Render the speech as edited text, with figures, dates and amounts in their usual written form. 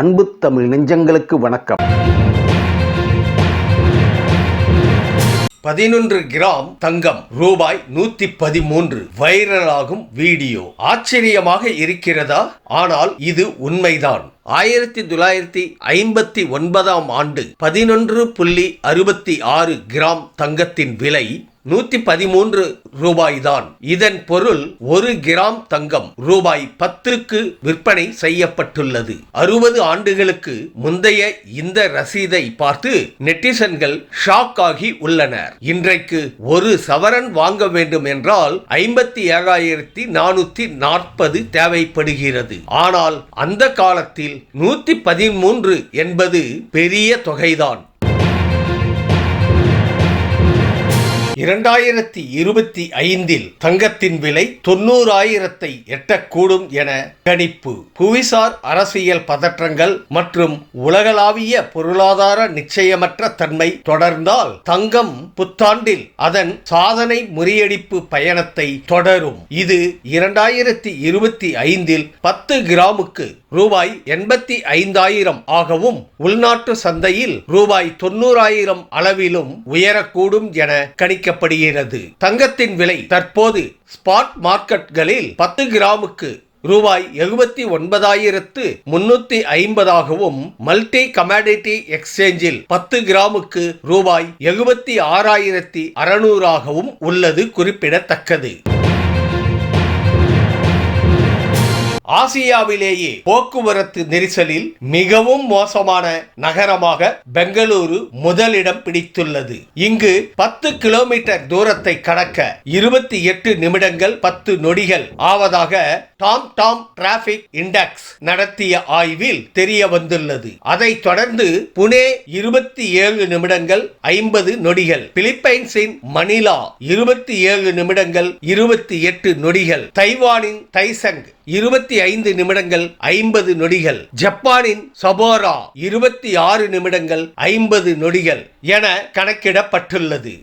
அன்பு தமிழ் நெஞ்சங்களுக்கு வணக்கம். 11 கிராம் தங்கம் ரூபாய் 113 வைரலாகும் வீடியோ ஆச்சரியமாக இருக்கிறதா? ஆனால் இது உண்மைதான். 1959ஆம் ஆண்டு 11.66 கிராம் தங்கத்தின் விலை 113 ரூபாய்தான். இதன் பொருள் 1 கிராம் தங்கம் ரூபாய் 10க்கு விற்பனை செய்யப்பட்டுள்ளது. 60 ஆண்டுகளுக்கு முந்தைய இந்த ரசீதை பார்த்து நெட்டிசன்கள் ஷாக் ஆகி உள்ளனர். இன்றைக்கு ஒரு சவரன் வாங்க வேண்டும் என்றால் 57,440 தேவைப்படுகிறது. ஆனால் அந்த காலத்தில் 113 என்பது பெரிய தொகைதான். 2025இல் தங்கத்தின் விலை 90,000 எட்டக்கூடும் என கணிப்பு. புவிசார் அரசியல் பதற்றங்கள் மற்றும் உலகளாவிய பொருளாதார நிச்சயமற்ற தன்மை தொடர்ந்தால் தங்கம் புத்தாண்டில் அதன் சாதனை முறியடிப்பு பயணத்தை தொடரும். இது 2025இல் 10 கிராமுக்கு ரூபாய் 85,000 ஆகவும் உள்நாட்டு சந்தையில் ரூபாய் 90,000 அளவிலும் உயரக்கூடும் என கணிக்கப்படுகிறது. தங்கத்தின் விலை தற்போது ஸ்பாட் மார்க்கெட்களில் 10 கிராமுக்கு ரூபாய் 79,350 ஆகவும் மல்டி கமாடிட்டி எக்ஸ்சேஞ்சில் 10 கிராமுக்கு ரூபாய் 76,600 ஆகவும் உள்ளது குறிப்பிடத்தக்கது. ஆசியாவிலேயே போக்குவரத்து நெரிசலில் மிகவும் மோசமான நகரமாக பெங்களூரு முதலிடம் பிடித்துள்ளது. இங்கு 10 கிலோமீட்டர் தூரத்தை கடக்க 28 நிமிடங்கள் 10 நொடிகள் ஆவதாக டாம் டிராபிக் இண்டெக்ஸ் நடத்திய ஆய்வில் தெரிய வந்துள்ளது. அதைத் தொடர்ந்து புனே 27 நிமிடங்கள் 50 நொடிகள், பிலிப்பைன்ஸின் மணிலா 27 நிமிடங்கள் 28 நொடிகள், தைவானின் தைசங் 25 நிமிடங்கள் 50 நொடிகள், ஜப்பானின் சபோரா 26 நிமிடங்கள் 50 நொடிகள் என கணக்கிடப்பட்டுள்ளது.